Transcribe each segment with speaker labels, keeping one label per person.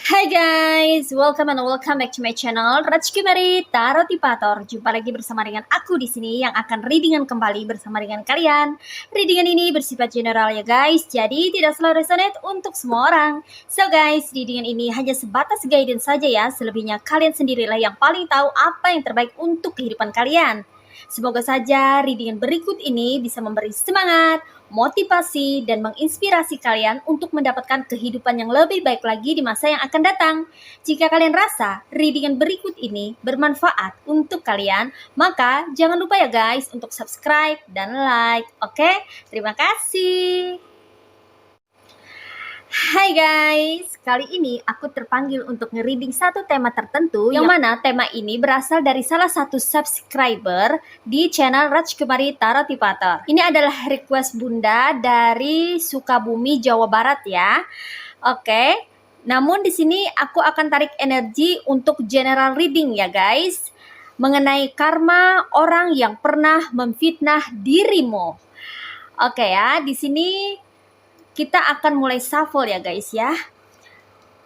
Speaker 1: Hai guys, welcome and welcome back to my channel Rajkumari Tarot Tipator. Jumpa lagi bersama dengan aku di sini yang akan readingan kembali bersama dengan kalian. Readingan ini bersifat general ya guys, jadi tidak selalu resonate untuk semua orang. So guys, readingan ini hanya sebatas guidance saja ya. Selebihnya kalian sendirilah yang paling tahu apa yang terbaik untuk kehidupan kalian. Semoga saja readingan berikut ini bisa memberi semangat, motivasi, dan menginspirasi kalian untuk mendapatkan kehidupan yang lebih baik lagi di masa yang akan datang. Jika kalian rasa readingan berikut ini bermanfaat untuk kalian, maka jangan lupa ya guys untuk subscribe dan like. Oke? Terima kasih. Hai guys, kali ini aku terpanggil untuk nge-reading satu tema tertentu yang mana tema ini berasal dari salah satu subscriber di channel Rajkumari Tarot Tipator. Ini adalah request bunda dari Sukabumi, Jawa Barat ya. Oke, namun di sini aku akan tarik energi untuk general reading ya guys, mengenai karma orang yang pernah memfitnah dirimu. Oke ya, di sini kita akan mulai shuffle ya guys ya.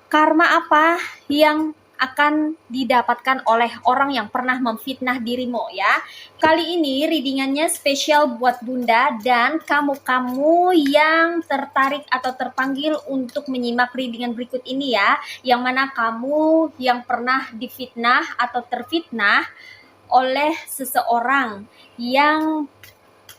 Speaker 1: Karma apa yang akan didapatkan oleh orang yang pernah memfitnah dirimu ya. Kali ini readingannya spesial buat bunda dan kamu-kamu yang tertarik atau terpanggil untuk menyimak readingan berikut ini ya. Yang mana kamu yang pernah difitnah atau terfitnah oleh seseorang yang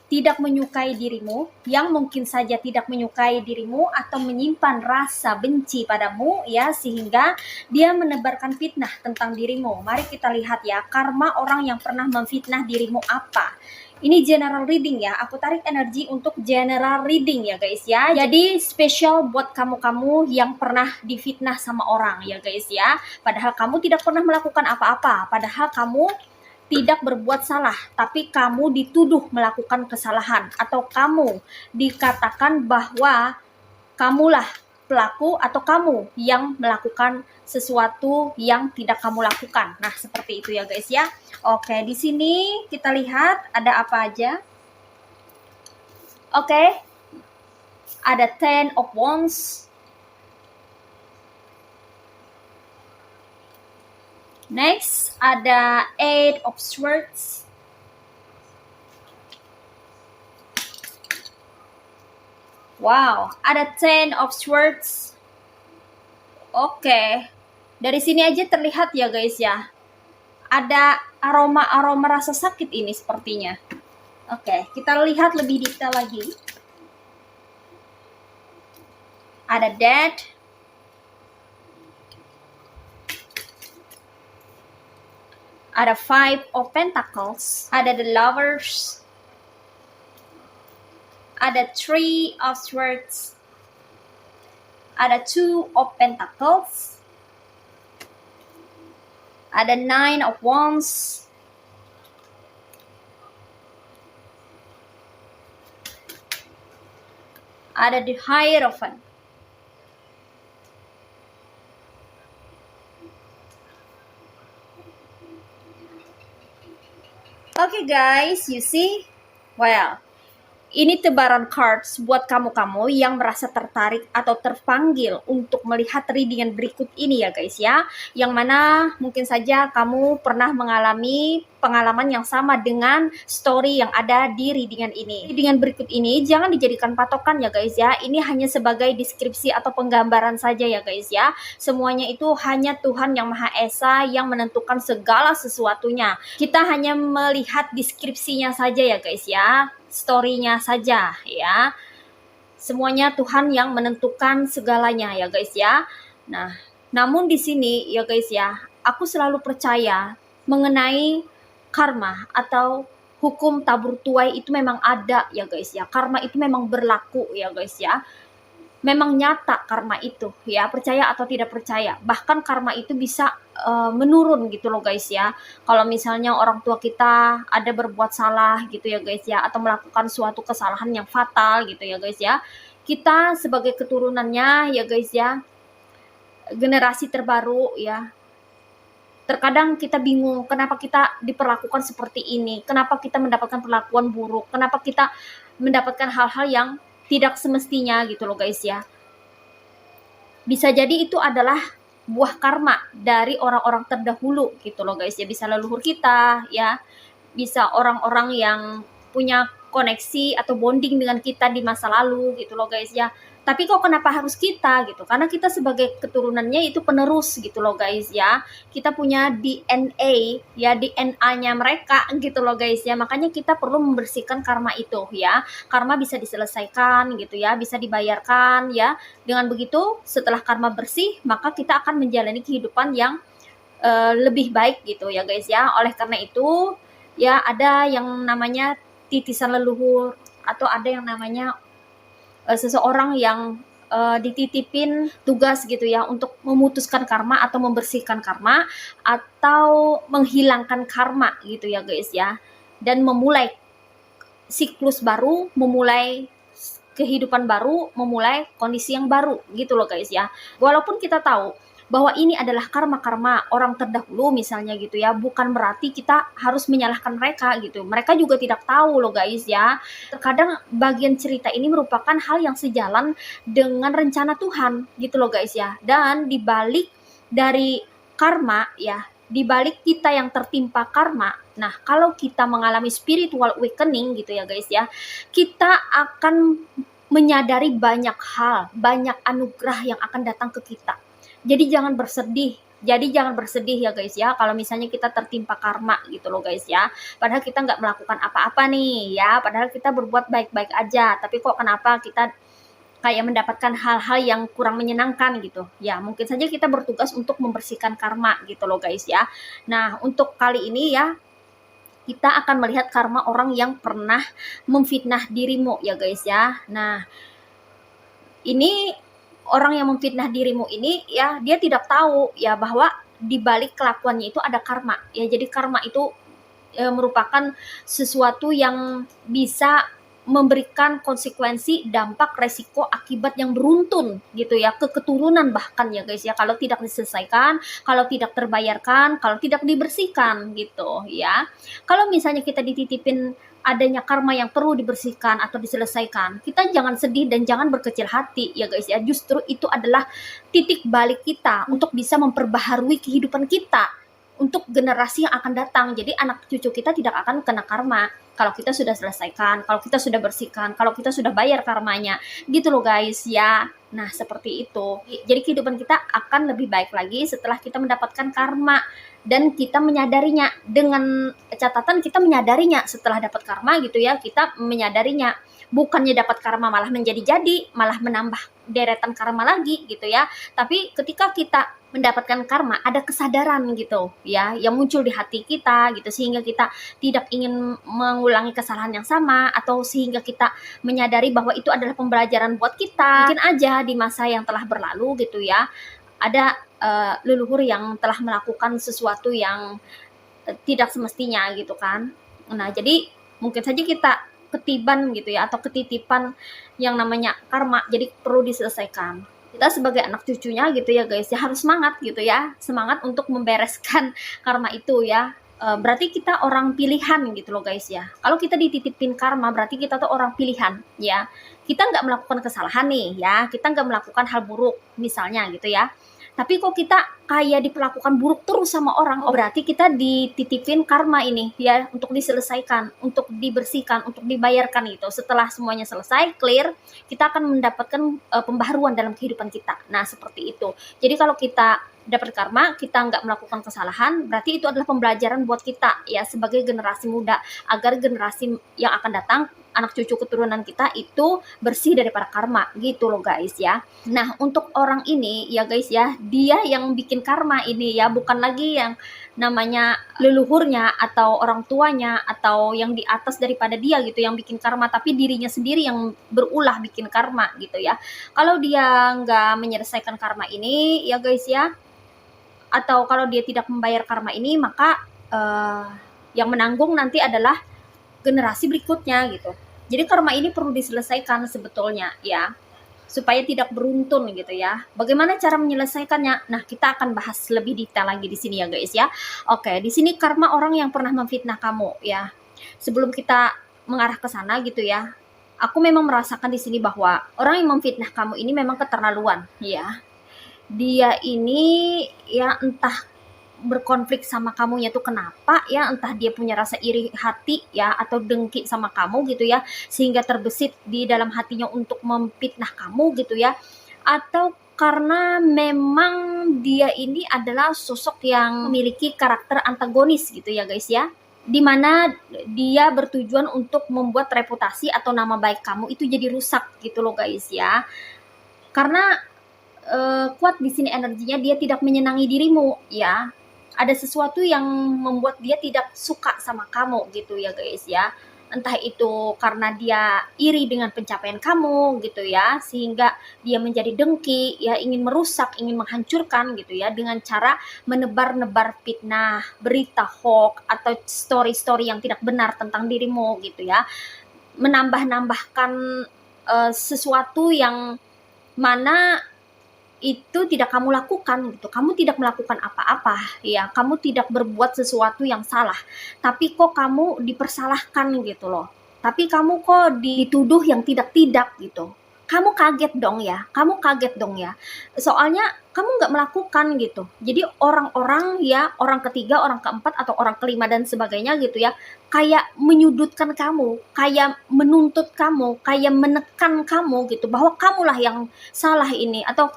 Speaker 1: tidak menyukai dirimu, yang mungkin saja tidak menyukai dirimu atau menyimpan rasa benci padamu ya, sehingga dia menebarkan fitnah tentang dirimu. Mari kita lihat ya, karma orang yang pernah memfitnah dirimu apa. Ini general reading ya, aku tarik energi untuk general reading ya guys ya. Jadi spesial buat kamu-kamu yang pernah difitnah sama orang ya guys ya. Padahal kamu tidak pernah melakukan apa-apa, padahal kamu tidak berbuat salah, tapi kamu dituduh melakukan kesalahan, atau kamu dikatakan bahwa kamulah pelaku atau kamu yang melakukan sesuatu yang tidak kamu lakukan. Nah, seperti itu ya guys ya. Oke, di sini kita lihat ada apa aja. Oke, ada Ten of Wands. Next, ada Eight of Swords. Wow, ada Ten of Swords. Oke, dari sini aja terlihat ya guys ya. Ada aroma-aroma rasa sakit ini sepertinya. Oke, kita lihat lebih detail lagi. Ada Death. Ada Five of Pentacles, ada The Lovers, ada Three of Swords, ada Two of Pentacles, ada Nine of Wands, ada The Hierophant. Oke guys, you see? Well, ini tebaran cards buat kamu-kamu yang merasa tertarik atau terpanggil untuk melihat readingan berikut ini ya guys ya. Yang mana mungkin saja kamu pernah mengalami pengalaman yang sama dengan story yang ada di readingan ini. Readingan berikut ini jangan dijadikan patokan ya guys ya. Ini hanya sebagai deskripsi atau penggambaran saja ya guys ya. Semuanya itu hanya Tuhan Yang Maha Esa yang menentukan segala sesuatunya. Kita hanya melihat deskripsinya saja ya guys ya. Story-nya saja ya. Semuanya Tuhan yang menentukan segalanya ya guys ya. Nah, namun di sini ya guys ya, aku selalu percaya mengenai karma atau hukum tabur tuai itu memang ada ya guys ya. Karma itu memang berlaku ya guys ya. Memang nyata karma itu ya, percaya atau tidak percaya. Bahkan karma itu bisa menurun gitu loh guys ya. Kalau misalnya orang tua kita ada berbuat salah gitu ya guys ya, atau melakukan suatu kesalahan yang fatal gitu ya guys ya, kita sebagai keturunannya ya guys ya, generasi terbaru ya, terkadang kita bingung kenapa kita diperlakukan seperti ini, kenapa kita mendapatkan perlakuan buruk, kenapa kita mendapatkan hal-hal yang tidak semestinya gitu loh guys ya. Bisa jadi itu adalah buah karma dari orang-orang terdahulu gitu loh guys ya. Bisa leluhur kita ya, bisa orang-orang yang punya koneksi atau bonding dengan kita di masa lalu gitu loh guys ya. Tapi kok kenapa harus kita gitu? Karena kita sebagai keturunannya itu penerus gitu loh guys ya. Kita punya DNA ya, DNA-nya mereka gitu loh guys ya. Makanya kita perlu membersihkan karma itu ya. Karma bisa diselesaikan gitu ya, bisa dibayarkan ya. Dengan begitu setelah karma bersih, maka kita akan menjalani kehidupan yang lebih baik gitu ya guys ya. Oleh karena itu ya, ada yang namanya titisan leluhur, atau ada yang namanya seseorang yang dititipin tugas gitu ya untuk memutuskan karma atau membersihkan karma atau menghilangkan karma gitu ya guys ya, dan memulai siklus baru, memulai kehidupan baru, memulai kondisi yang baru gitu loh guys ya. Walaupun kita tahu bahwa ini adalah karma-karma orang terdahulu misalnya gitu ya, bukan berarti kita harus menyalahkan mereka gitu. Mereka juga tidak tahu loh guys ya. Terkadang bagian cerita ini merupakan hal yang sejalan dengan rencana Tuhan gitu loh guys ya. Dan dibalik dari karma ya, dibalik kita yang tertimpa karma, nah kalau kita mengalami spiritual awakening gitu ya guys ya, kita akan menyadari banyak hal, banyak anugerah yang akan datang ke kita. Jadi jangan bersedih. Jadi jangan bersedih ya guys ya, kalau misalnya kita tertimpa karma gitu loh guys ya. Padahal kita nggak melakukan apa-apa nih ya, padahal kita berbuat baik-baik aja. Tapi kok kenapa kita kayak mendapatkan hal-hal yang kurang menyenangkan gitu. Ya mungkin saja kita bertugas untuk membersihkan karma gitu loh guys ya. Nah untuk kali ini ya, kita akan melihat karma orang yang pernah memfitnah dirimu ya guys ya. Nah ini orang yang memfitnah dirimu ini ya, dia tidak tahu ya bahwa di balik kelakuannya itu ada karma ya. Jadi karma itu merupakan sesuatu yang bisa memberikan konsekuensi, dampak, resiko, akibat yang beruntun gitu ya, ke keturunan bahkan ya guys ya, kalau tidak diselesaikan, kalau tidak terbayarkan, kalau tidak dibersihkan gitu ya. Kalau misalnya kita dititipin adanya karma yang perlu dibersihkan atau diselesaikan, kita jangan sedih dan jangan berkecil hati ya guys ya. Justru itu adalah titik balik kita untuk bisa memperbaharui kehidupan kita untuk generasi yang akan datang. Jadi anak cucu kita tidak akan kena karma kalau kita sudah selesaikan, kalau kita sudah bersihkan, kalau kita sudah bayar karmanya gitu loh guys ya. Nah seperti itu. Jadi kehidupan kita akan lebih baik lagi setelah kita mendapatkan karma dan kita menyadarinya. Dengan catatan kita menyadarinya setelah dapat karma gitu ya, kita menyadarinya. Bukannya dapat karma malah menjadi-jadi, malah menambah deretan karma lagi gitu ya. Tapi ketika kita mendapatkan karma, ada kesadaran gitu ya yang muncul di hati kita gitu, sehingga kita tidak ingin mengulangi kesalahan yang sama, atau sehingga kita menyadari bahwa itu adalah pembelajaran buat kita. Mungkin aja di masa yang telah berlalu gitu ya, ada leluhur yang telah melakukan sesuatu yang tidak semestinya gitu kan. Nah jadi mungkin saja kita ketiban gitu ya, atau ketitipan yang namanya karma, jadi perlu diselesaikan. Kita sebagai anak cucunya gitu ya guys ya, harus semangat gitu ya, semangat untuk membereskan karma itu ya. Berarti kita orang pilihan gitu loh guys ya. Kalau kita dititipin karma berarti kita tuh orang pilihan ya. Kita nggak melakukan kesalahan nih ya, kita nggak melakukan hal buruk misalnya gitu ya, tapi kok kita kayak diperlakukan buruk terus sama orang, oh berarti kita dititipin karma ini ya, untuk diselesaikan, untuk dibersihkan, untuk dibayarkan gitu. Setelah semuanya selesai, clear, kita akan mendapatkan pembaharuan dalam kehidupan kita. Nah seperti itu. Jadi kalau kita dapat karma, kita nggak melakukan kesalahan, berarti itu adalah pembelajaran buat kita ya, sebagai generasi muda, agar generasi yang akan datang, anak cucu keturunan kita itu bersih daripada karma gitu loh guys ya. Nah untuk orang ini ya guys ya, dia yang bikin karma ini ya, bukan lagi yang namanya leluhurnya atau orang tuanya atau yang di atas daripada dia gitu yang bikin karma, tapi dirinya sendiri yang berulah bikin karma gitu ya. Kalau dia nggak menyelesaikan karma ini ya guys ya, atau kalau dia tidak membayar karma ini, maka yang menanggung nanti adalah generasi berikutnya gitu. Jadi karma ini perlu diselesaikan sebetulnya ya, supaya tidak beruntun gitu ya. Bagaimana cara menyelesaikannya? Nah, kita akan bahas lebih detail lagi di sini ya guys ya. Oke, di sini karma orang yang pernah memfitnah kamu ya. Sebelum kita mengarah ke sana gitu ya, aku memang merasakan di sini bahwa orang yang memfitnah kamu ini memang keterlaluan ya. dia ini ya entah berkonflik sama kamunya tuh kenapa ya, entah dia punya rasa iri hati ya atau dengki sama kamu gitu ya, sehingga terbesit di dalam hatinya untuk memfitnah kamu gitu ya, atau karena memang dia ini adalah sosok yang memiliki karakter antagonis gitu ya guys ya, dimana dia bertujuan untuk membuat reputasi atau nama baik kamu itu jadi rusak gitu loh guys ya. Karena kuat di sini energinya, dia tidak menyenangi dirimu ya. Ada sesuatu yang membuat dia tidak suka sama kamu gitu ya guys ya. Entah itu karena dia iri dengan pencapaian kamu gitu ya, sehingga dia menjadi dengki ya, ingin merusak, ingin menghancurkan gitu ya, dengan cara menebar-nebar fitnah, berita hoax atau story-story yang tidak benar tentang dirimu gitu ya. Menambah-nambahkan sesuatu yang mana itu tidak kamu lakukan gitu. Kamu tidak melakukan apa-apa ya, kamu tidak berbuat sesuatu yang salah, tapi kok kamu dipersalahkan gitu loh. Tapi kamu kok dituduh yang tidak-tidak gitu. Kamu kaget dong ya, kamu kaget dong ya. Soalnya kamu nggak melakukan gitu. Jadi orang-orang ya, orang ketiga, orang keempat atau orang kelima dan sebagainya gitu ya, kayak menyudutkan kamu, kayak menuntut kamu, kayak menekan kamu gitu, bahwa kamulah yang salah ini, atau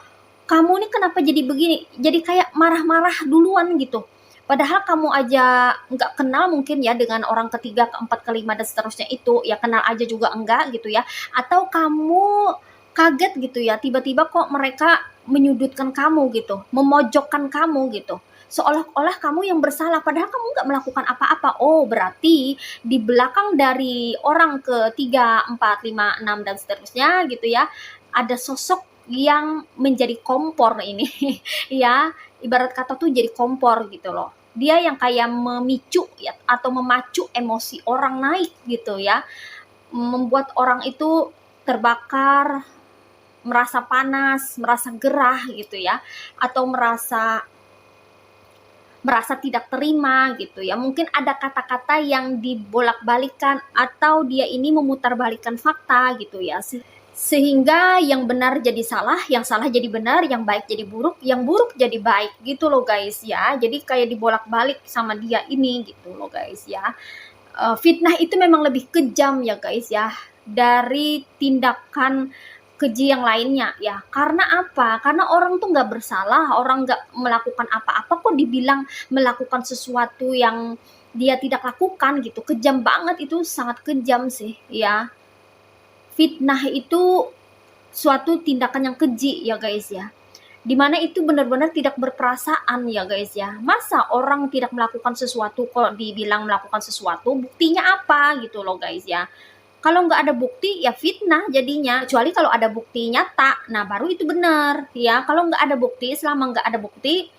Speaker 1: kamu nih kenapa jadi begini, jadi kayak marah-marah duluan gitu. Padahal kamu aja nggak kenal mungkin ya dengan orang ketiga, keempat, kelima, dan seterusnya itu, ya kenal aja juga enggak gitu ya. Atau kamu kaget gitu ya, tiba-tiba kok mereka menyudutkan kamu gitu, memojokkan kamu gitu. Seolah-olah kamu yang bersalah, padahal kamu nggak melakukan apa-apa. Oh, berarti di belakang dari orang ketiga, empat, lima, enam, dan seterusnya gitu ya, ada sosok yang menjadi kompor ini ya, ibarat kata tuh jadi kompor gitu loh. Dia yang kayak memicu ya, atau memacu emosi orang naik gitu ya, membuat orang itu terbakar, merasa panas, merasa gerah gitu ya, atau merasa tidak terima gitu ya. Mungkin ada kata-kata yang dibolak-balikan, atau dia ini memutarbalikkan fakta gitu ya, sehingga yang benar jadi salah, yang salah jadi benar, yang baik jadi buruk, yang buruk jadi baik gitu loh guys ya. Jadi kayak dibolak-balik sama dia ini gitu loh guys ya. Fitnah itu memang lebih kejam ya guys ya, dari tindakan keji yang lainnya ya. Karena apa? Karena orang tuh nggak bersalah, orang nggak melakukan apa-apa kok dibilang melakukan sesuatu yang dia tidak lakukan gitu. Kejam banget, itu sangat kejam sih ya. Fitnah itu suatu tindakan yang keji ya guys ya, dimana itu benar-benar tidak berperasaan ya guys ya. Masa orang tidak melakukan sesuatu kok dibilang melakukan sesuatu, buktinya apa gitu loh guys ya. Kalau nggak ada bukti ya fitnah jadinya, kecuali kalau ada bukti nyata, nah baru itu benar ya. Kalau nggak ada bukti, selama nggak ada bukti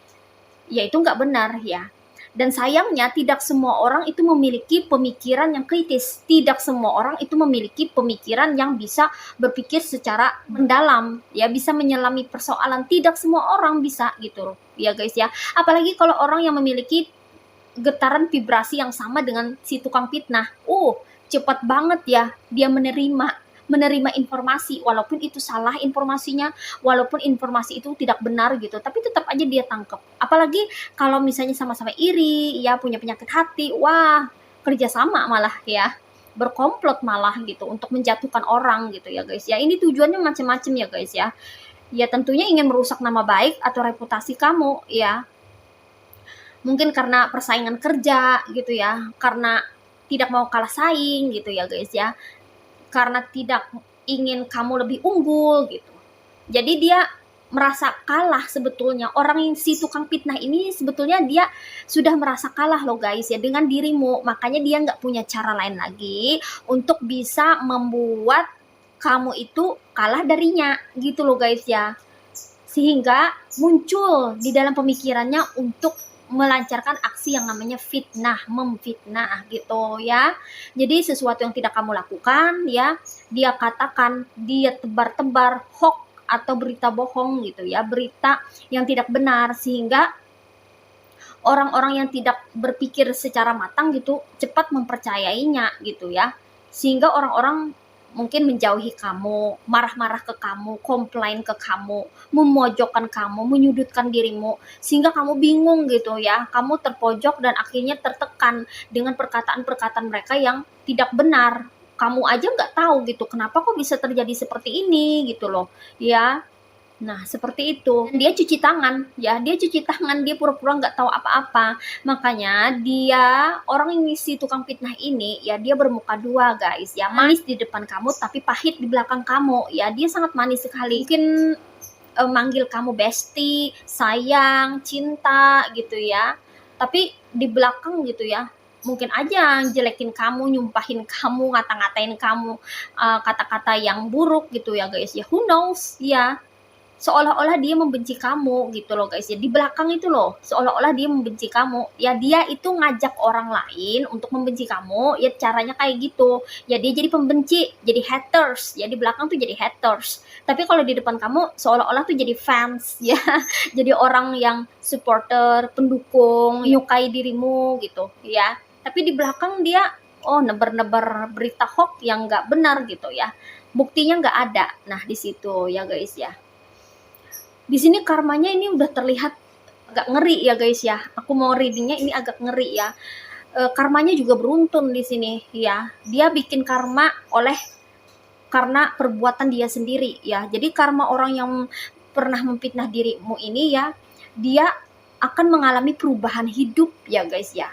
Speaker 1: ya itu nggak benar ya. Dan sayangnya tidak semua orang itu memiliki pemikiran yang kritis. Tidak semua orang itu memiliki pemikiran yang bisa berpikir secara mendalam, ya bisa menyelami persoalan. Tidak semua orang bisa gitu, ya guys ya. Apalagi kalau orang yang memiliki getaran vibrasi yang sama dengan si tukang fitnah. Cepat banget ya dia menerima informasi, walaupun itu salah informasinya, walaupun informasi itu tidak benar gitu, tapi tetap aja dia tangkap. Apalagi kalau misalnya sama-sama iri ya, punya penyakit hati, wah kerjasama malah ya, berkomplot malah gitu untuk menjatuhkan orang gitu ya guys ya. Ini tujuannya macam-macam ya guys ya. Ya tentunya ingin merusak nama baik atau reputasi kamu ya. Mungkin karena persaingan kerja gitu ya, karena tidak mau kalah saing gitu ya guys ya, karena tidak ingin kamu lebih unggul gitu. Jadi dia merasa kalah sebetulnya. Orang yang si tukang fitnah ini sebetulnya dia sudah merasa kalah loh guys ya dengan dirimu. Makanya dia nggak punya cara lain lagi untuk bisa membuat kamu itu kalah darinya gitu loh guys ya. Sehingga muncul di dalam pemikirannya untuk melancarkan aksi yang namanya fitnah, memfitnah gitu ya. Jadi sesuatu yang tidak kamu lakukan ya, dia katakan, dia tebar-tebar hoax atau berita bohong gitu ya, berita yang tidak benar, sehingga orang-orang yang tidak berpikir secara matang gitu cepat mempercayainya gitu ya. Sehingga orang-orang mungkin menjauhi kamu, marah-marah ke kamu, komplain ke kamu, memojokkan kamu, menyudutkan dirimu, sehingga kamu bingung gitu ya, kamu terpojok dan akhirnya tertekan dengan perkataan-perkataan mereka yang tidak benar. Kamu aja nggak tahu gitu, kenapa kok bisa terjadi seperti ini gitu loh, ya. Nah, seperti itu. Dia cuci tangan, ya, dia cuci tangan, dia pura-pura nggak tahu apa-apa. Makanya dia, orang yang si tukang fitnah ini, ya dia bermuka dua, guys, ya. Manis di depan kamu, tapi pahit di belakang kamu, ya. Dia sangat manis sekali. Mungkin manggil kamu bestie, sayang, cinta, gitu ya. Tapi di belakang gitu ya, mungkin aja jelekin kamu, nyumpahin kamu, ngata-ngatain kamu, kata-kata yang buruk gitu ya, guys, ya. Who knows, ya. Seolah-olah dia membenci kamu gitu loh, guys, ya. Di belakang itu loh, seolah-olah dia membenci kamu. Ya dia itu ngajak orang lain untuk membenci kamu, ya caranya kayak gitu. Ya dia jadi pembenci, jadi haters. Ya di belakang tuh jadi haters. Tapi kalau di depan kamu seolah-olah tuh jadi fans, ya. Jadi orang yang supporter, pendukung, menyukai dirimu gitu, ya. Tapi di belakang dia nebar-nebar berita hoax yang nggak benar gitu ya. Buktinya nggak ada. Nah, di situ ya, guys, ya. Di sini karmanya ini udah terlihat agak ngeri ya, guys, ya. Aku mau readingnya ini agak ngeri ya. Karmanya juga beruntun di sini ya. Dia bikin karma karena perbuatan dia sendiri ya. Jadi karma orang yang pernah memfitnah dirimu ini ya, dia akan mengalami perubahan hidup ya, guys, ya.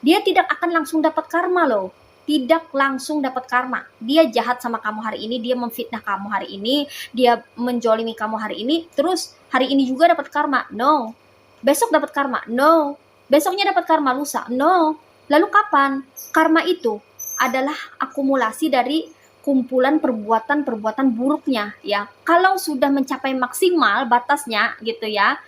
Speaker 1: Dia tidak akan langsung dapat karma loh. Tidak langsung dapat karma. Dia jahat sama kamu hari ini, dia memfitnah kamu hari ini, dia menjolimi kamu hari ini, terus hari ini juga dapat karma. No. Besok dapat karma. No. Besoknya dapat karma lusa. No. Lalu kapan? Karma itu adalah akumulasi dari kumpulan perbuatan-perbuatan buruknya ya. Kalau sudah mencapai maksimal batasnya gitu ya,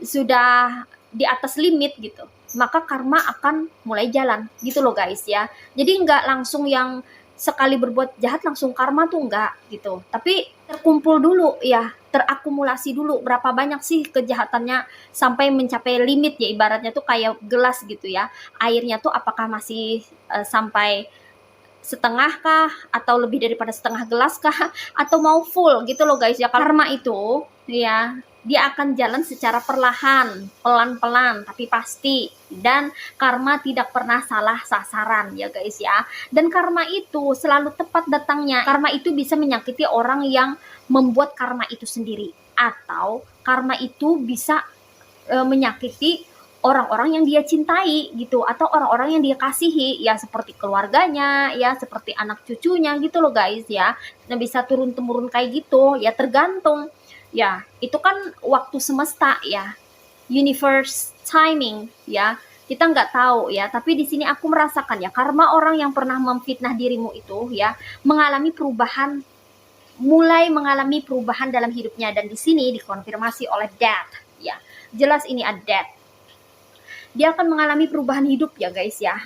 Speaker 1: sudah di atas limit gitu, maka karma akan mulai jalan gitu loh, guys, ya. Jadi nggak langsung yang sekali berbuat jahat langsung karma tuh enggak gitu, tapi terkumpul dulu ya, terakumulasi dulu berapa banyak sih kejahatannya sampai mencapai limit ya, ibaratnya tuh kayak gelas gitu ya, airnya tuh apakah masih sampai setengah kah atau lebih daripada setengah gelas kah atau mau full gitu loh, guys, ya. Karma itu ya dia akan jalan secara perlahan, pelan-pelan tapi pasti, dan karma tidak pernah salah sasaran ya, guys, ya. Dan karma itu selalu tepat datangnya. Karma itu bisa menyakiti orang yang membuat karma itu sendiri, atau karma itu bisa menyakiti orang-orang yang dia cintai gitu, atau orang-orang yang dia kasihi ya, seperti keluarganya ya, seperti anak cucunya gitu loh, guys, ya. Nah, bisa turun temurun kayak gitu ya, tergantung ya, itu kan waktu semesta ya, universe timing ya, kita nggak tahu ya. Tapi di sini aku merasakan ya, karma orang yang pernah memfitnah dirimu itu ya mengalami perubahan, mulai mengalami perubahan dalam hidupnya, dan di sini dikonfirmasi oleh death ya, jelas ini ada death. Dia akan mengalami perubahan hidup ya, guys, ya.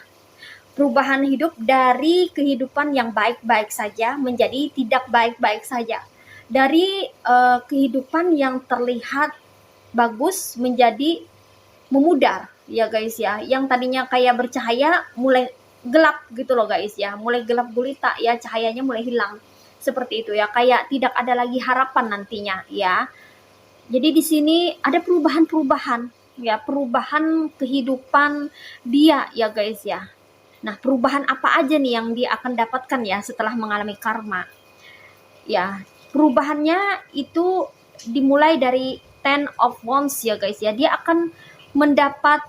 Speaker 1: Perubahan hidup dari kehidupan yang baik-baik saja menjadi tidak baik-baik saja. Dari kehidupan yang terlihat bagus menjadi memudar ya, guys, ya. Yang tadinya kayak bercahaya mulai gelap gitu loh, guys, ya. Mulai gelap gulita ya, cahayanya mulai hilang. Seperti itu ya, kayak tidak ada lagi harapan nantinya ya. Jadi di sini ada perubahan-perubahan ya, perubahan kehidupan dia ya, guys, ya. Nah, perubahan apa aja nih yang dia akan dapatkan ya setelah mengalami karma ya. Perubahannya itu dimulai dari Ten of Wands ya, guys, ya. Dia akan mendapat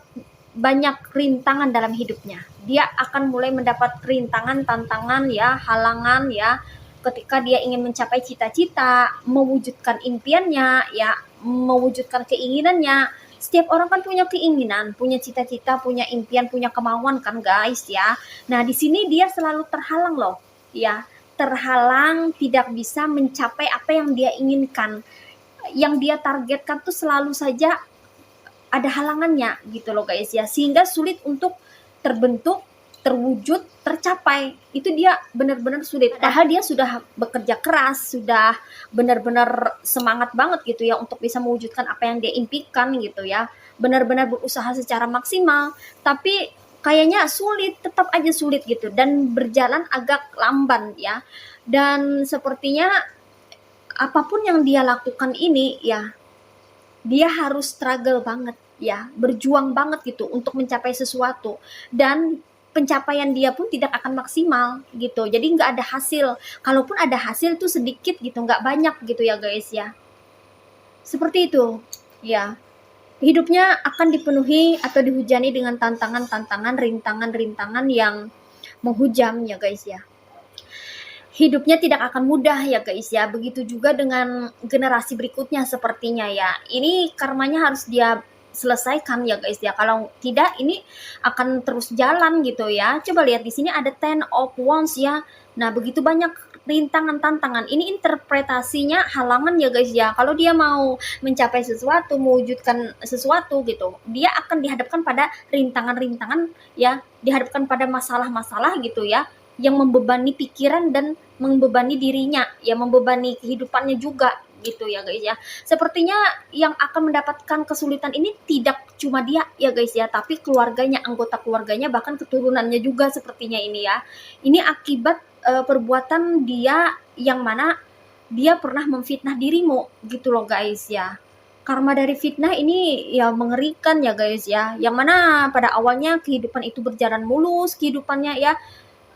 Speaker 1: banyak rintangan dalam hidupnya. Dia akan mulai mendapat rintangan, tantangan ya, halangan ya, ketika dia ingin mencapai cita-cita, mewujudkan impiannya ya, mewujudkan keinginannya. Setiap orang kan punya keinginan, punya cita-cita, punya impian, punya kemauan kan, guys, ya. Nah, di sini dia selalu terhalang loh ya, terhalang, tidak bisa mencapai apa yang dia inginkan. Yang dia targetkan tuh selalu saja ada halangannya gitu loh, guys, ya, sehingga sulit untuk terbentuk, terwujud, tercapai. Itu dia benar-benar sulit. Padahal dia sudah bekerja keras, sudah benar-benar semangat banget gitu ya untuk bisa mewujudkan apa yang dia impikan gitu ya. Benar-benar berusaha secara maksimal, tapi kayaknya sulit, tetap aja sulit gitu, dan berjalan agak lamban ya. Dan sepertinya apapun yang dia lakukan ini ya, dia harus struggle banget ya, berjuang banget gitu untuk mencapai sesuatu, dan pencapaian dia pun tidak akan maksimal gitu. Jadi nggak ada hasil. Kalaupun ada hasil itu sedikit gitu, nggak banyak gitu ya guys ya. Seperti itu ya. Hidupnya akan dipenuhi atau dihujani dengan tantangan-tantangan, rintangan-rintangan yang menghujam ya guys ya. Hidupnya tidak akan mudah ya guys ya. Begitu juga dengan generasi berikutnya sepertinya ya. Ini karmanya harus dia selesaikan ya guys ya. Kalau tidak ini akan terus jalan gitu ya. Coba lihat di sini ada Ten of Wands ya. Nah, begitu banyak rintangan tantangan. Ini interpretasinya halangan ya guys ya. Kalau dia mau mencapai sesuatu, mewujudkan sesuatu gitu, dia akan dihadapkan pada rintangan-rintangan ya, dihadapkan pada masalah-masalah gitu ya, yang membebani pikiran dan membebani dirinya ya, membebani kehidupannya juga gitu ya guys ya. Sepertinya yang akan mendapatkan kesulitan ini tidak cuma dia ya guys ya, tapi keluarganya, anggota keluarganya, bahkan keturunannya juga sepertinya ini ya. Ini akibat perbuatan dia yang mana dia pernah memfitnah dirimu gitu loh guys ya. Karma dari fitnah ini ya mengerikan ya guys ya, yang mana pada awalnya kehidupan itu berjalan mulus kehidupannya ya,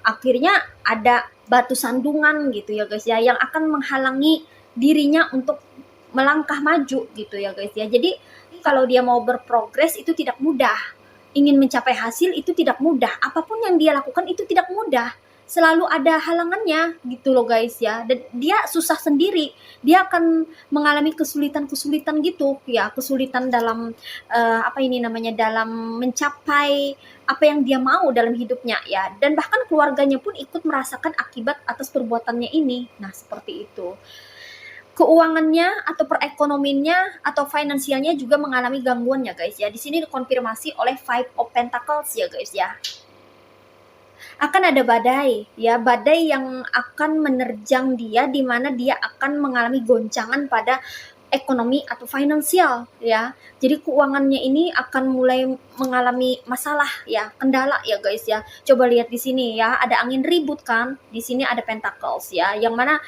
Speaker 1: akhirnya ada batu sandungan gitu ya guys ya, yang akan menghalangi dirinya untuk melangkah maju gitu ya guys ya. Jadi kalau dia mau berprogres itu tidak mudah, ingin mencapai hasil itu tidak mudah, apapun yang dia lakukan itu tidak mudah, selalu ada halangannya gitu loh guys ya. Dan dia susah sendiri, dia akan mengalami kesulitan-kesulitan gitu ya, kesulitan dalam apa ini namanya, dalam mencapai apa yang dia mau dalam hidupnya ya, dan bahkan keluarganya pun ikut merasakan akibat atas perbuatannya ini. Nah, seperti itu. Keuangannya atau perekonomiannya atau finansialnya juga mengalami gangguan ya guys ya. Di sini dikonfirmasi oleh Five of Pentacles ya guys ya. Akan ada badai ya, badai yang akan menerjang dia, di mana dia akan mengalami goncangan pada ekonomi atau finansial ya. Jadi keuangannya ini akan mulai mengalami masalah ya, kendala ya guys ya. Coba lihat di sini ya, ada angin ribut kan. Di sini ada Pentacles ya, yang mana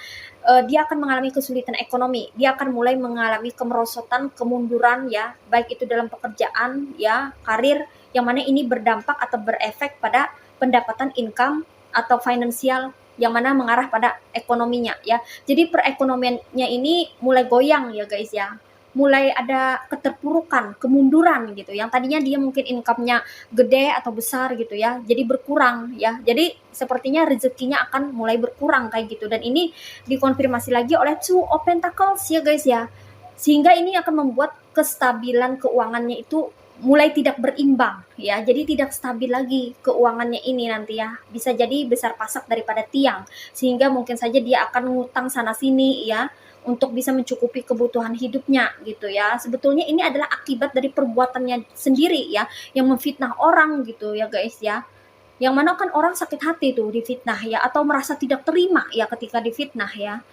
Speaker 1: dia akan mengalami kesulitan ekonomi. Dia akan mulai mengalami kemerosotan, kemunduran ya, baik itu dalam pekerjaan ya, karir, yang mana ini berdampak atau berefek pada pendapatan, income atau finansial, yang mana mengarah pada ekonominya ya. Jadi perekonomiannya ini mulai goyang ya guys ya. Mulai ada keterpurukan, kemunduran gitu. Yang tadinya dia mungkin income-nya gede atau besar gitu ya, jadi berkurang ya. Jadi sepertinya rezekinya akan mulai berkurang kayak gitu. Dan ini dikonfirmasi lagi oleh Two of Pentacles ya guys ya. Sehingga ini akan membuat kestabilan keuangannya itu mulai tidak berimbang ya, jadi tidak stabil lagi keuangannya ini nanti ya, bisa jadi besar pasak daripada tiang, sehingga mungkin saja dia akan ngutang sana sini ya untuk bisa mencukupi kebutuhan hidupnya gitu ya. Sebetulnya ini adalah akibat dari perbuatannya sendiri ya, yang memfitnah orang gitu ya guys ya, yang mana kan orang sakit hati tuh difitnah ya, atau merasa tidak terima ya ketika difitnah ya,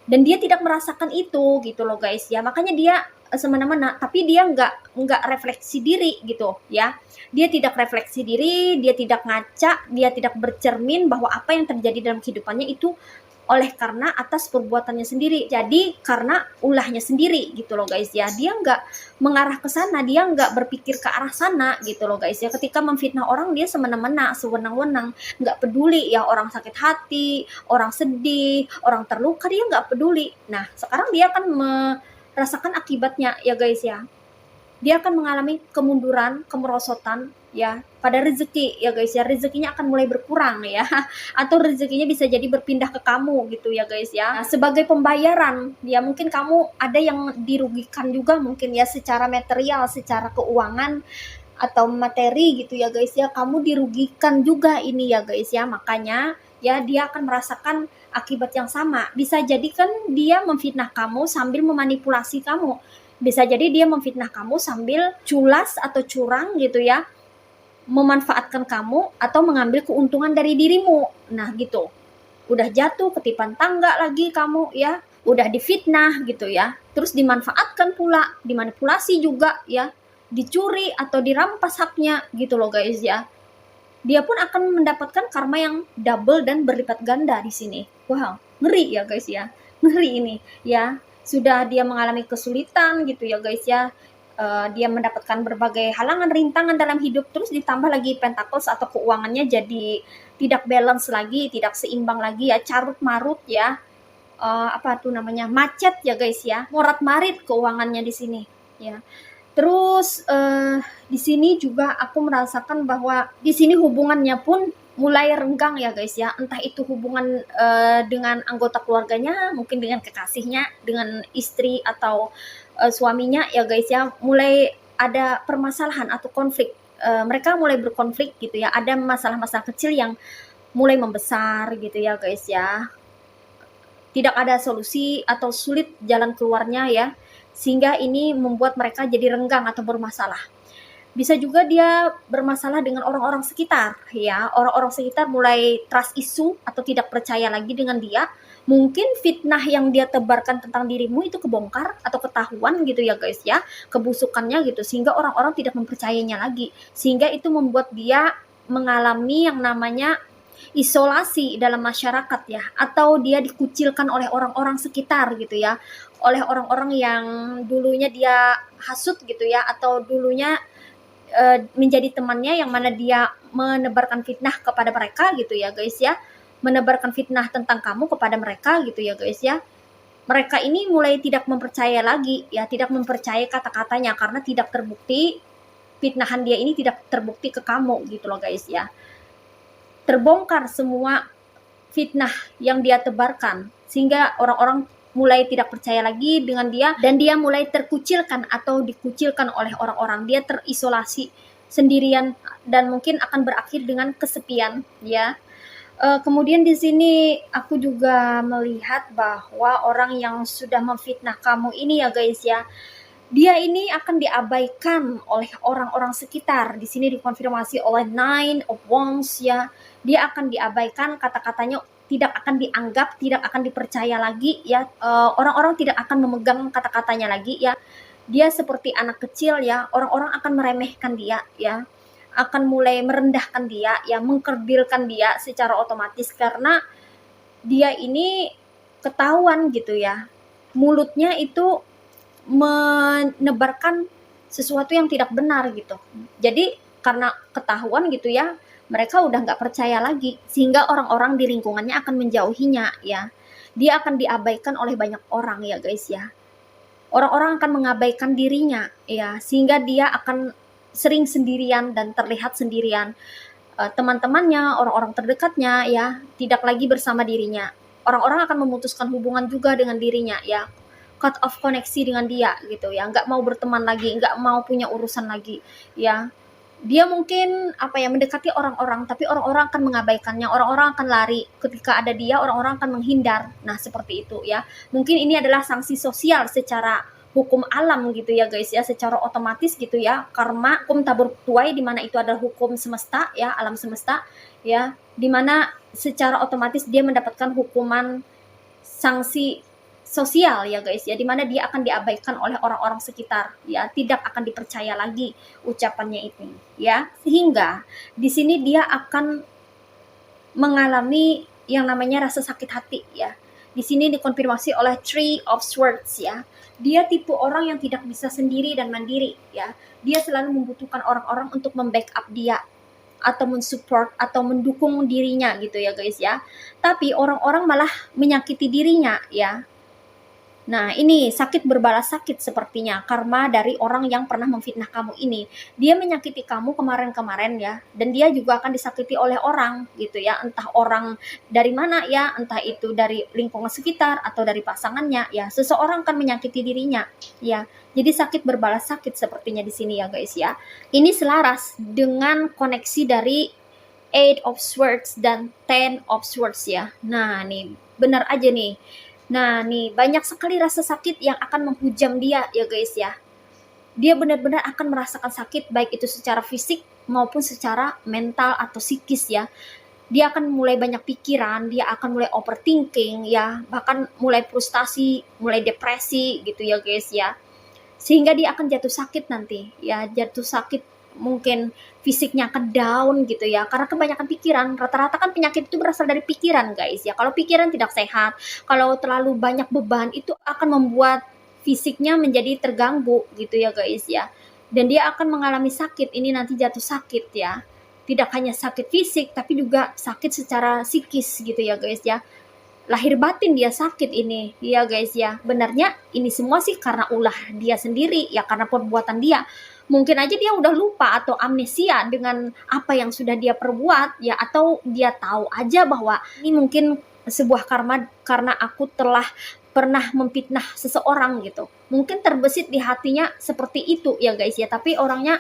Speaker 1: dan dia tidak merasakan itu gitu loh guys ya. Makanya dia semena-mena, tapi dia nggak refleksi diri gitu ya. Dia tidak refleksi diri, dia tidak ngaca, dia tidak bercermin bahwa apa yang terjadi dalam kehidupannya itu oleh karena atas perbuatannya sendiri. Jadi karena ulahnya sendiri gitu loh guys ya. Dia nggak mengarah ke sana, dia nggak berpikir ke arah sana gitu loh guys ya. Ketika memfitnah orang dia semena-mena, sewenang-wenang, nggak peduli ya orang sakit hati, orang sedih, orang terluka, dia nggak peduli. Nah, sekarang dia akan merasakan akibatnya ya guys ya. Dia akan mengalami kemunduran, kemerosotan ya pada rezeki ya guys ya. Rezekinya akan mulai berkurang ya, atau rezekinya bisa jadi berpindah ke kamu gitu ya guys ya. Nah, sebagai pembayaran ya, mungkin kamu ada yang dirugikan juga mungkin ya, secara material, secara keuangan atau materi gitu ya guys ya. Kamu dirugikan juga ini ya guys ya. Makanya ya dia akan merasakan akibat yang sama. Bisa jadi kan dia memfitnah kamu sambil memanipulasi kamu. Bisa jadi dia memfitnah kamu sambil culas atau curang gitu ya, memanfaatkan kamu atau mengambil keuntungan dari dirimu. Nah gitu, udah jatuh ketipan tangga lagi kamu ya, udah difitnah gitu ya, terus dimanfaatkan pula, dimanipulasi juga ya, dicuri atau dirampas haknya gitu loh guys ya. Dia pun akan mendapatkan karma yang double dan berlipat ganda di sini. Wow. ngeri ya guys ya, ngeri ini ya. Sudah dia mengalami kesulitan gitu ya guys ya. Dia mendapatkan berbagai halangan rintangan dalam hidup, terus ditambah lagi Pentacles atau keuangannya jadi tidak balance lagi, tidak seimbang lagi ya, carut marut ya. Apa tuh namanya, macet ya guys ya, morat marit keuangannya di sini ya. Terus di sini juga aku merasakan bahwa di sini hubungannya pun mulai renggang ya guys ya, entah itu hubungan dengan anggota keluarganya, mungkin dengan kekasihnya, dengan istri atau suaminya ya guys ya, mulai ada permasalahan atau konflik. Mereka mulai berkonflik gitu ya, ada masalah-masalah kecil yang mulai membesar gitu ya guys ya. Tidak ada solusi atau sulit jalan keluarnya ya, sehingga ini membuat mereka jadi renggang atau bermasalah. Bisa juga dia bermasalah dengan orang-orang sekitar ya, orang-orang sekitar mulai trust issue atau tidak percaya lagi dengan dia. Mungkin fitnah yang dia tebarkan tentang dirimu itu kebongkar atau ketahuan gitu ya guys ya, kebusukannya gitu, sehingga orang-orang tidak mempercayainya lagi, sehingga itu membuat dia mengalami yang namanya isolasi dalam masyarakat ya, atau dia dikucilkan oleh orang-orang sekitar gitu ya, oleh orang-orang yang dulunya dia hasut gitu ya, atau dulunya menjadi temannya, yang mana dia menebarkan fitnah kepada mereka gitu ya guys ya, menebarkan fitnah tentang kamu kepada mereka gitu ya guys ya. Mereka ini mulai tidak mempercaya lagi ya, tidak mempercayai kata-katanya karena tidak terbukti, fitnahan dia ini tidak terbukti ke kamu gitu loh guys ya. Terbongkar semua fitnah yang dia tebarkan, sehingga orang-orang mulai tidak percaya lagi dengan dia, dan dia mulai terkucilkan atau dikucilkan oleh orang-orang. Dia terisolasi sendirian dan mungkin akan berakhir dengan kesepian ya. Kemudian di sini aku juga melihat bahwa orang yang sudah memfitnah kamu ini ya guys ya, dia ini akan diabaikan oleh orang-orang sekitar. Di sini dikonfirmasi oleh Nine of Wands ya. Dia akan diabaikan, kata-katanya tidak akan dianggap, tidak akan dipercaya lagi ya. Orang-orang tidak akan memegang kata-katanya lagi ya. Dia seperti anak kecil ya. Orang-orang akan meremehkan dia ya. Akan mulai merendahkan dia ya, mengkerdilkan dia secara otomatis, karena dia ini ketahuan gitu ya. Mulutnya itu menebarkan sesuatu yang tidak benar gitu. Jadi karena ketahuan gitu ya, mereka udah nggak percaya lagi, sehingga orang-orang di lingkungannya akan menjauhinya ya. Dia akan diabaikan oleh banyak orang ya guys ya. Orang-orang akan mengabaikan dirinya ya, sehingga dia akan sering sendirian dan terlihat sendirian. Teman-temannya, orang-orang terdekatnya ya, tidak lagi bersama dirinya. Orang-orang akan memutuskan hubungan juga dengan dirinya ya, cut off koneksi dengan dia gitu ya, nggak mau berteman lagi, nggak mau punya urusan lagi ya. Dia mungkin apa ya, mendekati orang-orang, tapi orang-orang akan mengabaikannya, orang-orang akan lari ketika ada dia, orang-orang akan menghindar. Nah seperti itu ya, mungkin ini adalah sanksi sosial secara hukum alam gitu ya guys ya, secara otomatis gitu ya, karma, hukum tabur tuai, dimana itu adalah hukum semesta ya, alam semesta ya, dimana secara otomatis dia mendapatkan hukuman sanksi sosial ya guys ya, dimana dia akan diabaikan oleh orang-orang sekitar ya, tidak akan dipercaya lagi ucapannya itu ya, sehingga di sini dia akan mengalami yang namanya rasa sakit hati ya. Di sini dikonfirmasi oleh Three of Swords ya. Dia tipe orang yang tidak bisa sendiri dan mandiri ya. Dia selalu membutuhkan orang-orang untuk membackup dia atau mensupport atau mendukung dirinya gitu ya guys ya. Tapi orang-orang malah menyakiti dirinya ya. Nah ini sakit berbalas sakit sepertinya, karma dari orang yang pernah memfitnah kamu ini. Dia menyakiti kamu kemarin-kemarin ya, dan dia juga akan disakiti oleh orang gitu ya, entah orang dari mana ya, entah itu dari lingkungan sekitar atau dari pasangannya ya. Seseorang akan menyakiti dirinya ya. Jadi sakit berbalas sakit sepertinya di sini ya guys ya. Ini selaras dengan koneksi dari Eight of Swords dan Ten of Swords ya. Nah nih benar aja nih. Nah nih banyak sekali rasa sakit yang akan menghujam dia ya guys ya. Dia benar-benar akan merasakan sakit, baik itu secara fisik maupun secara mental atau psikis ya. Dia akan mulai banyak pikiran, dia akan mulai overthinking ya, bahkan mulai frustasi, mulai depresi gitu ya guys ya. Sehingga dia akan jatuh sakit nanti ya, jatuh sakit mungkin fisiknya ke down gitu ya, karena kebanyakan pikiran. Rata-rata kan penyakit itu berasal dari pikiran guys ya. Kalau pikiran tidak sehat, kalau terlalu banyak beban, itu akan membuat fisiknya menjadi terganggu gitu ya guys ya. Dan dia akan mengalami sakit, ini nanti jatuh sakit ya. Tidak hanya sakit fisik, tapi juga sakit secara psikis gitu ya guys ya. Lahir batin dia sakit ini ya guys ya. Benarnya ini semua sih karena ulah dia sendiri ya, karena perbuatan dia. Mungkin aja dia udah lupa atau amnesia dengan apa yang sudah dia perbuat ya, atau dia tahu aja bahwa ini mungkin sebuah karma karena aku telah pernah memfitnah seseorang gitu. Mungkin terbesit di hatinya seperti itu ya guys ya, tapi orangnya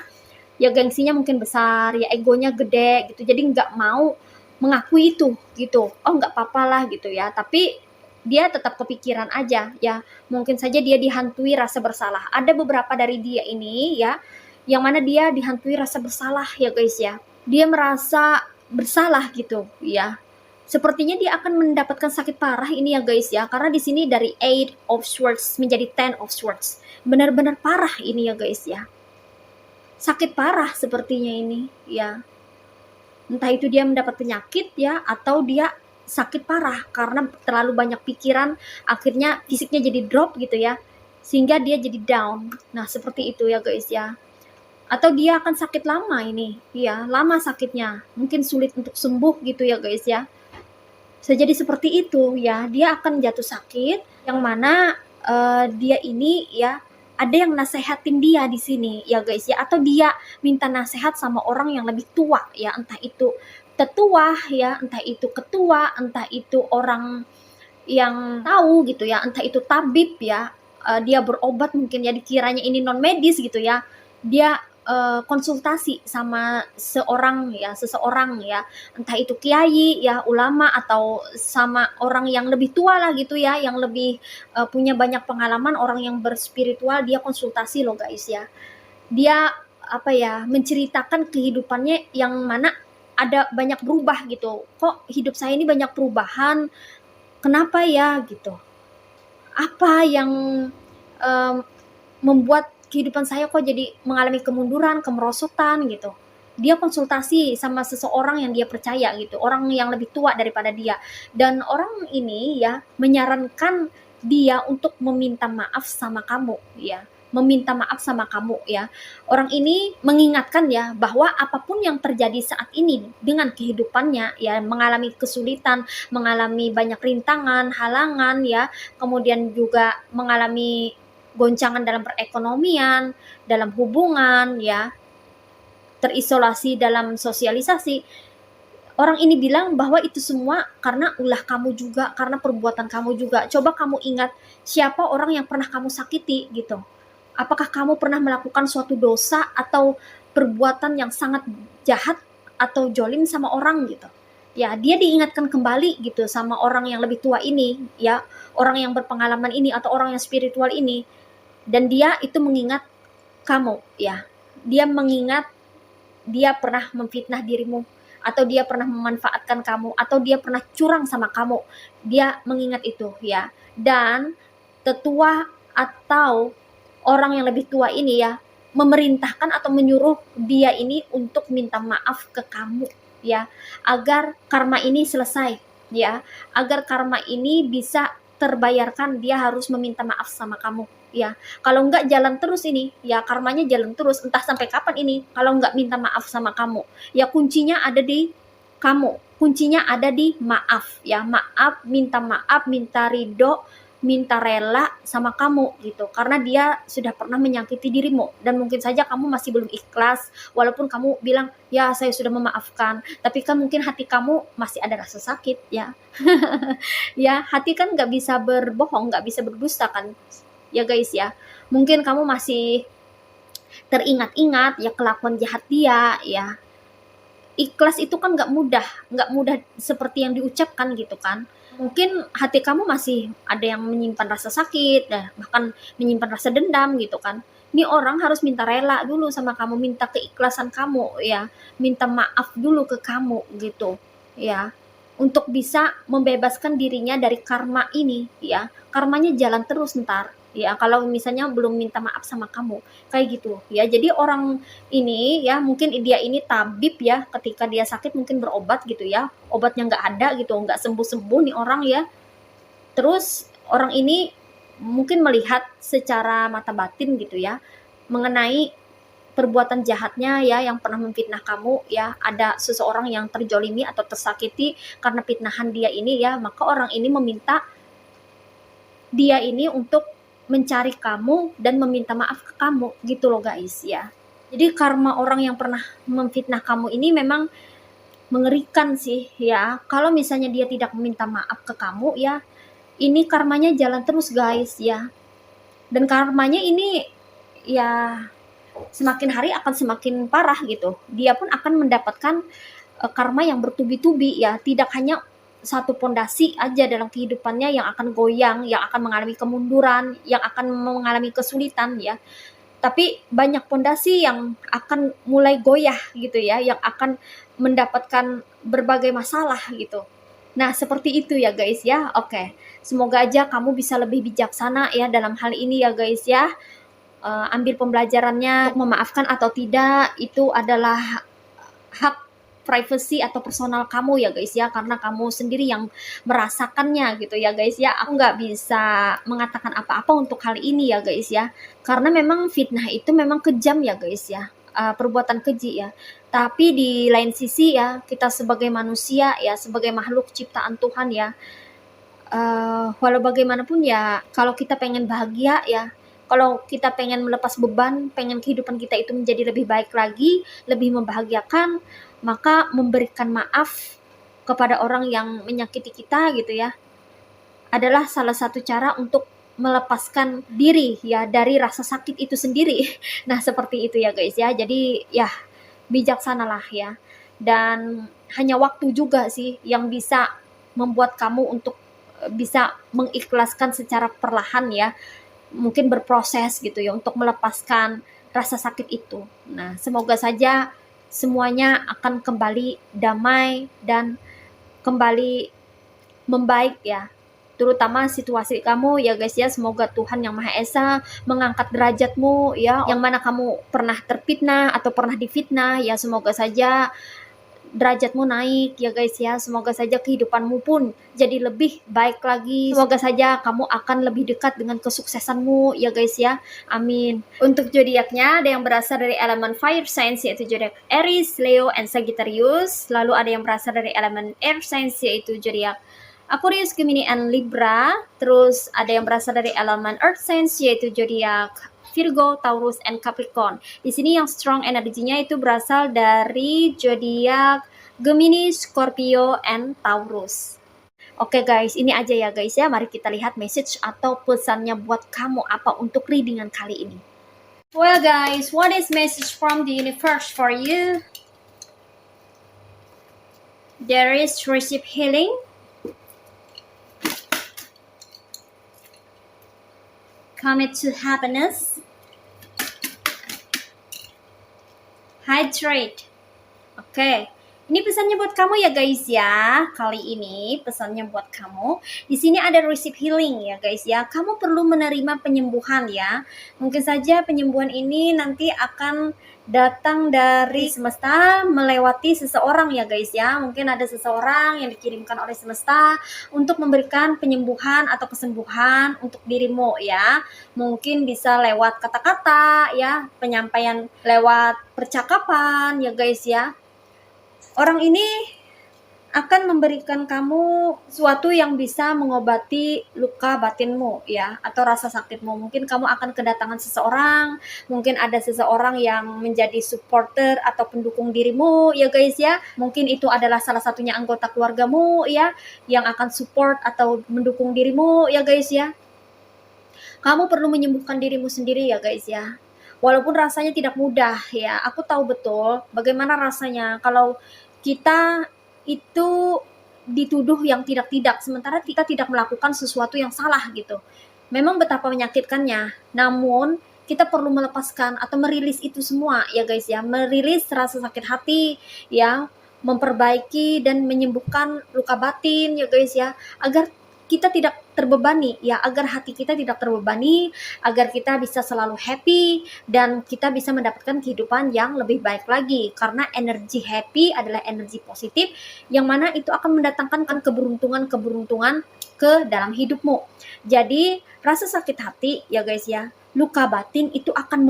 Speaker 1: ya gengsinya mungkin besar ya, egonya gede gitu, jadi nggak mau mengakui itu gitu. Oh nggak apa-apa lah gitu ya, tapi dia tetap kepikiran aja ya. Mungkin saja dia dihantui rasa bersalah. Ada beberapa dari dia ini ya, yang mana dia dihantui rasa bersalah ya guys ya. Dia merasa bersalah gitu ya. Sepertinya dia akan mendapatkan sakit parah ini ya guys ya, karena di sini dari 8 of Swords menjadi 10 of Swords. Benar-benar parah ini ya guys ya. Sakit parah sepertinya ini ya. Entah itu dia mendapat penyakit ya, atau dia sakit parah karena terlalu banyak pikiran, akhirnya fisiknya jadi drop gitu ya, sehingga dia jadi down. Nah seperti itu ya guys ya. Atau dia akan sakit lama ini ya, lama sakitnya, mungkin sulit untuk sembuh gitu ya guys ya. Bisa jadi seperti itu ya, dia akan jatuh sakit yang mana dia ini ya, ada yang nasehatin dia di sini ya guys ya, atau dia minta nasihat sama orang yang lebih tua ya, entah itu tetua ya, entah itu ketua, entah itu orang yang tahu gitu ya, entah itu tabib ya. Dia berobat mungkin ya, dikiranya ini non medis gitu ya, dia konsultasi sama seseorang ya, entah itu kiai ya, ulama, atau sama orang yang lebih tua lah gitu ya, yang lebih punya banyak pengalaman, orang yang berspiritual. Dia konsultasi loh guys ya. Dia apa ya, menceritakan kehidupannya yang mana ada banyak berubah gitu. Kok hidup saya ini banyak perubahan, kenapa ya gitu, apa yang membuat kehidupan saya kok jadi mengalami kemunduran, kemerosotan gitu. Dia konsultasi sama seseorang yang dia percaya gitu, orang yang lebih tua daripada dia. Dan orang ini ya menyarankan dia untuk meminta maaf sama kamu ya. Meminta maaf sama kamu ya. Orang ini mengingatkan ya bahwa apapun yang terjadi saat ini dengan kehidupannya ya, mengalami kesulitan, mengalami banyak rintangan, halangan ya, kemudian juga mengalami goncangan dalam perekonomian, dalam hubungan ya, terisolasi dalam sosialisasi. Orang ini bilang bahwa itu semua karena ulah kamu juga, karena perbuatan kamu juga. Coba kamu ingat siapa orang yang pernah kamu sakiti gitu. Apakah kamu pernah melakukan suatu dosa atau perbuatan yang sangat jahat atau jolim sama orang gitu. Ya, dia diingatkan kembali gitu sama orang yang lebih tua ini ya, orang yang berpengalaman ini atau orang yang spiritual ini. Dan dia itu mengingat kamu ya. Dia mengingat dia pernah memfitnah dirimu, atau dia pernah memanfaatkan kamu, atau dia pernah curang sama kamu. Dia mengingat itu ya. Dan tetua atau orang yang lebih tua ini ya, memerintahkan atau menyuruh dia ini untuk minta maaf ke kamu ya, agar karma ini selesai ya, agar karma ini bisa terbayarkan. Dia harus meminta maaf sama kamu ya. Kalau enggak jalan terus ini ya, karmanya jalan terus entah sampai kapan ini kalau enggak minta maaf sama kamu ya. Kuncinya ada di kamu, kuncinya ada di maaf ya. Maaf, minta ridho, minta rela sama kamu gitu, karena dia sudah pernah menyakiti dirimu dan mungkin saja kamu masih belum ikhlas. Walaupun kamu bilang ya saya sudah memaafkan, tapi kan mungkin hati kamu masih ada rasa sakit ya. Ya, hati kan nggak bisa berbohong, nggak bisa berdusta kan ya guys ya. Mungkin kamu masih teringat-ingat ya kelakuan jahat dia ya. Ikhlas itu kan nggak mudah seperti yang diucapkan gitu kan. Mungkin hati kamu masih ada yang menyimpan rasa sakit, bahkan menyimpan rasa dendam gitu kan. Ini orang harus minta rela dulu sama kamu, minta keikhlasan kamu ya, minta maaf dulu ke kamu gitu ya, untuk bisa membebaskan dirinya dari karma ini ya. Karmanya jalan terus ntar ya, kalau misalnya belum minta maaf sama kamu, kayak gitu ya. Jadi orang ini ya, mungkin dia ini tabib ya, ketika dia sakit mungkin berobat gitu ya, obatnya nggak ada gitu, nggak sembuh-sembuh nih orang ya. Terus orang ini mungkin melihat secara mata batin gitu ya, mengenai perbuatan jahatnya ya, yang pernah memfitnah kamu ya. Ada seseorang yang terjolimi atau tersakiti karena fitnahan dia ini ya, maka orang ini meminta dia ini untuk mencari kamu dan meminta maaf ke kamu gitu loh guys ya. Jadi karma orang yang pernah memfitnah kamu ini memang mengerikan sih ya. Kalau misalnya dia tidak meminta maaf ke kamu ya, ini karmanya jalan terus guys ya. Dan karmanya ini ya semakin hari akan semakin parah gitu. Dia pun akan mendapatkan karma yang bertubi-tubi ya. Tidak hanya satu pondasi aja dalam kehidupannya yang akan goyang, yang akan mengalami kemunduran, yang akan mengalami kesulitan ya. Tapi banyak pondasi yang akan mulai goyah gitu ya, yang akan mendapatkan berbagai masalah gitu. Nah, seperti itu ya guys ya. Oke. Semoga aja kamu bisa lebih bijaksana ya dalam hal ini ya guys ya. Ambil pembelajarannya, memaafkan atau tidak itu adalah hak privacy atau personal kamu ya guys ya, karena kamu sendiri yang merasakannya gitu ya guys ya. Aku nggak bisa mengatakan apa-apa untuk hal ini ya guys ya, karena memang fitnah itu memang kejam ya guys ya, perbuatan keji ya. Tapi di lain sisi ya, kita sebagai manusia ya, sebagai makhluk ciptaan Tuhan ya, walau bagaimanapun ya, kalau kita pengen bahagia ya, kalau kita pengen melepas beban, pengen kehidupan kita itu menjadi lebih baik lagi, lebih membahagiakan, maka memberikan maaf kepada orang yang menyakiti kita gitu ya, adalah salah satu cara untuk melepaskan diri ya dari rasa sakit itu sendiri. Nah, seperti itu ya guys ya. Jadi ya bijaksanalah ya. Dan hanya waktu juga sih yang bisa membuat kamu untuk bisa mengikhlaskan secara perlahan ya, mungkin berproses gitu ya untuk melepaskan rasa sakit itu. Nah, semoga saja semuanya akan kembali damai dan kembali membaik ya. Terutama situasi kamu ya guys ya, semoga Tuhan Yang Maha Esa mengangkat derajatmu ya, yang mana kamu pernah terfitnah atau pernah difitnah ya, semoga saja derajatmu naik ya guys ya. Semoga saja kehidupanmu pun jadi lebih baik lagi. Semoga saja kamu akan lebih dekat dengan kesuksesanmu ya guys ya. Amin. Untuk zodiaknya ada yang berasal dari elemen fire signs yaitu zodiak Aries, Leo, and Sagittarius. Lalu ada yang berasal dari elemen air signs yaitu zodiak Aquarius, Gemini, and Libra. Terus ada yang berasal dari elemen earth signs yaitu zodiak Virgo, Taurus, and Capricorn. Di sini yang strong energinya itu berasal dari zodiak Gemini, Scorpio, and Taurus. Oke guys, ini aja ya guys ya. Mari kita lihat message atau pesannya buat kamu apa untuk readingan kali ini. Well guys, what is message from the universe for you? There is receive healing. Commit to happiness. Hydrate. Oke. Ini pesannya buat kamu ya guys ya. Kali ini pesannya buat kamu. Di sini ada receive healing ya guys ya. Kamu perlu menerima penyembuhan ya. Mungkin saja penyembuhan ini nanti akan datang dari semesta melewati seseorang ya guys ya. Mungkin ada seseorang yang dikirimkan oleh semesta untuk memberikan penyembuhan atau kesembuhan untuk dirimu ya. Mungkin bisa lewat kata-kata ya, penyampaian lewat percakapan ya guys ya. Orang ini akan memberikan kamu sesuatu yang bisa mengobati luka batinmu ya, atau rasa sakitmu. Mungkin kamu akan kedatangan seseorang, mungkin ada seseorang yang menjadi supporter atau pendukung dirimu ya guys ya. Mungkin itu adalah salah satunya anggota keluargamu ya, yang akan support atau mendukung dirimu ya guys ya. Kamu perlu menyembuhkan dirimu sendiri ya guys ya. Walaupun rasanya tidak mudah ya, aku tahu betul bagaimana rasanya kalau kita itu dituduh yang tidak-tidak, sementara kita tidak melakukan sesuatu yang salah gitu. Memang betapa menyakitkannya, namun kita perlu melepaskan atau merilis itu semua ya guys ya, merilis rasa sakit hati ya, memperbaiki dan menyembuhkan luka batin ya guys ya, agar kita tidak terbebani ya, agar hati kita tidak terbebani, agar kita bisa selalu happy dan kita bisa mendapatkan kehidupan yang lebih baik lagi, karena energi happy adalah energi positif yang mana itu akan mendatangkan keberuntungan ke dalam hidupmu. Jadi rasa sakit hati ya guys ya, luka batin itu akan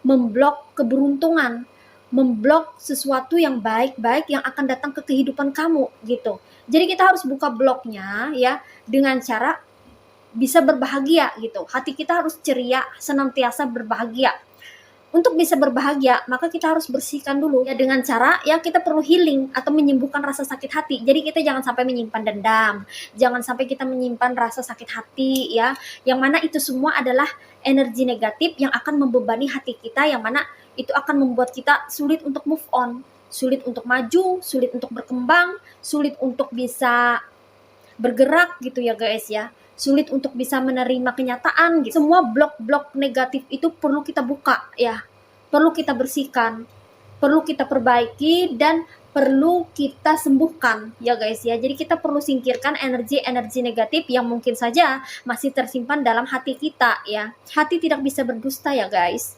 Speaker 1: memblok keberuntungan, memblok sesuatu yang baik-baik yang akan datang ke kehidupan kamu gitu. Jadi kita harus buka bloknya ya dengan cara bisa berbahagia gitu. Hati kita harus ceria, senantiasa berbahagia. Untuk bisa berbahagia, maka kita harus bersihkan dulu ya dengan cara ya kita perlu healing atau menyembuhkan rasa sakit hati. Jadi kita jangan sampai menyimpan dendam, jangan sampai kita menyimpan rasa sakit hati ya, yang mana itu semua adalah energi negatif yang akan membebani hati kita, yang mana itu akan membuat kita sulit untuk move on, sulit untuk maju, sulit untuk berkembang, sulit untuk bisa bergerak gitu ya guys ya, sulit untuk bisa menerima kenyataan gitu. Semua blok-blok negatif itu perlu kita buka ya, perlu kita bersihkan, perlu kita perbaiki, dan perlu kita sembuhkan ya guys ya. Jadi kita perlu singkirkan energi-energi negatif yang mungkin saja masih tersimpan dalam hati kita ya. Hati tidak bisa berdusta ya guys.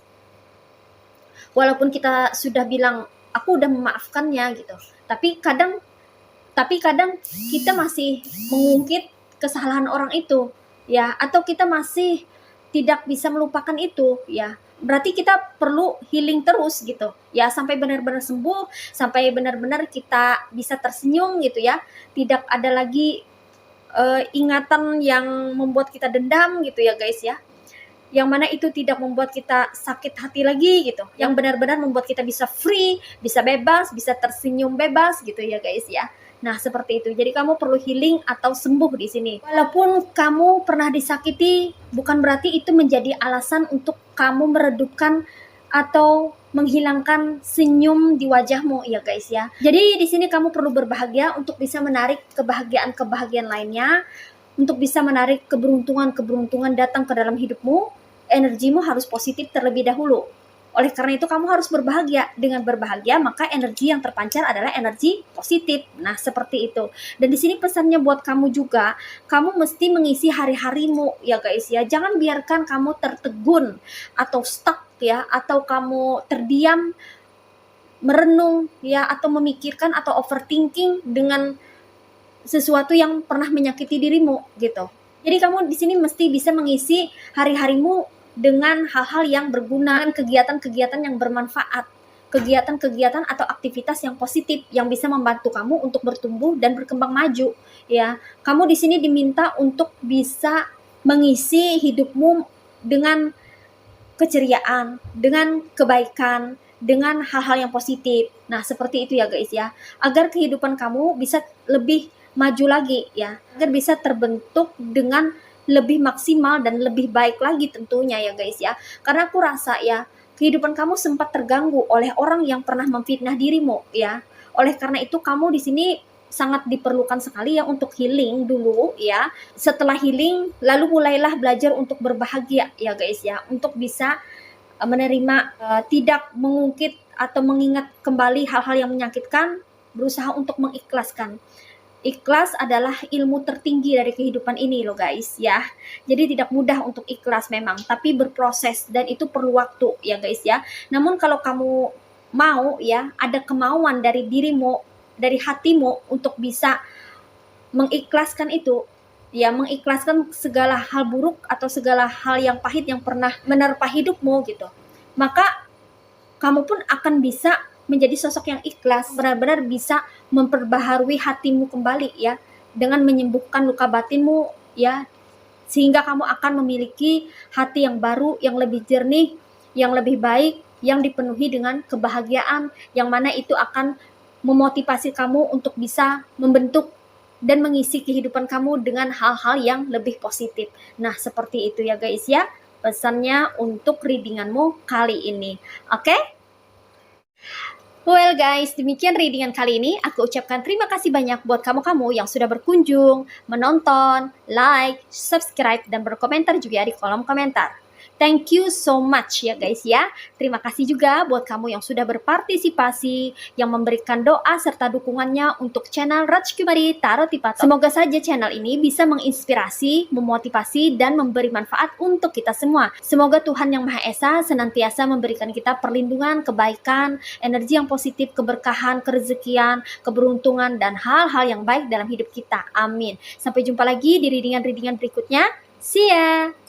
Speaker 1: Walaupun kita sudah bilang aku udah memaafkannya gitu, tapi kadang kita masih mengungkit kesalahan orang itu ya, atau kita masih tidak bisa melupakan itu ya. Berarti kita perlu healing terus gitu ya, sampai benar-benar sembuh, sampai benar-benar kita bisa tersenyum gitu ya, tidak ada lagi ingatan yang membuat kita dendam gitu ya guys ya, yang mana itu tidak membuat kita sakit hati lagi gitu, yang benar-benar membuat kita bisa free, bisa bebas, bisa tersenyum bebas gitu ya guys ya. Nah, seperti itu. Jadi kamu perlu healing atau sembuh di sini. Walaupun kamu pernah disakiti, bukan berarti itu menjadi alasan untuk kamu meredupkan atau menghilangkan senyum di wajahmu ya guys ya. Jadi di sini kamu perlu berbahagia untuk bisa menarik kebahagiaan lainnya, untuk bisa menarik keberuntungan datang ke dalam hidupmu. Energimu harus positif terlebih dahulu. Oleh karena itu kamu harus berbahagia. Dengan berbahagia maka energi yang terpancar adalah energi positif. Nah, seperti itu. Dan di sini pesannya buat kamu juga, kamu mesti mengisi hari-harimu ya guys ya. Jangan biarkan kamu tertegun atau stuck ya, atau kamu terdiam merenung ya, atau memikirkan atau overthinking dengan sesuatu yang pernah menyakiti dirimu gitu. Jadi kamu di sini mesti bisa mengisi hari-harimu dengan hal-hal yang berguna, kegiatan-kegiatan yang bermanfaat, kegiatan-kegiatan atau aktivitas yang positif yang bisa membantu kamu untuk bertumbuh dan berkembang maju ya. Kamu di sini diminta untuk bisa mengisi hidupmu dengan keceriaan, dengan kebaikan, dengan hal-hal yang positif. Nah, seperti itu ya guys ya. Agar kehidupan kamu bisa lebih maju lagi ya, agar bisa terbentuk dengan lebih maksimal dan lebih baik lagi tentunya ya guys ya. Karena aku rasa ya, kehidupan kamu sempat terganggu oleh orang yang pernah memfitnah dirimu ya. Oleh karena itu kamu di sini sangat diperlukan sekali ya untuk healing dulu ya. Setelah healing lalu mulailah belajar untuk berbahagia ya guys ya, untuk bisa menerima, tidak mengungkit atau mengingat kembali hal-hal yang menyakitkan, berusaha untuk mengikhlaskan. Ikhlas adalah ilmu tertinggi dari kehidupan ini loh guys ya. Jadi tidak mudah untuk ikhlas memang, tapi berproses dan itu perlu waktu ya guys ya. Namun kalau kamu mau ya, ada kemauan dari dirimu, dari hatimu untuk bisa mengikhlaskan itu ya, mengikhlaskan segala hal buruk atau segala hal yang pahit yang pernah menerpa hidupmu gitu, maka kamu pun akan bisa menjadi sosok yang ikhlas, benar-benar bisa memperbaharui hatimu kembali ya, dengan menyembuhkan luka batinmu ya, sehingga kamu akan memiliki hati yang baru, yang lebih jernih, yang lebih baik, yang dipenuhi dengan kebahagiaan, yang mana itu akan memotivasi kamu untuk bisa membentuk dan mengisi kehidupan kamu dengan hal-hal yang lebih positif. Nah, seperti itu ya guys ya, pesannya untuk readinganmu kali ini. Oke? Well guys, demikian readingan kali ini. Aku ucapkan terima kasih banyak buat kamu-kamu yang sudah berkunjung, menonton, like, subscribe, dan berkomentar juga di kolom komentar. Thank you so much ya guys ya. Terima kasih juga buat kamu yang sudah berpartisipasi, yang memberikan doa serta dukungannya untuk channel Raj Kumari Tarot Tipator. Semoga saja channel ini bisa menginspirasi, memotivasi, dan memberi manfaat untuk kita semua. Semoga Tuhan Yang Maha Esa senantiasa memberikan kita perlindungan, kebaikan, energi yang positif, keberkahan, kerezekian, keberuntungan, dan hal-hal yang baik dalam hidup kita. Amin. Sampai jumpa lagi di readingan-readingan berikutnya. See ya!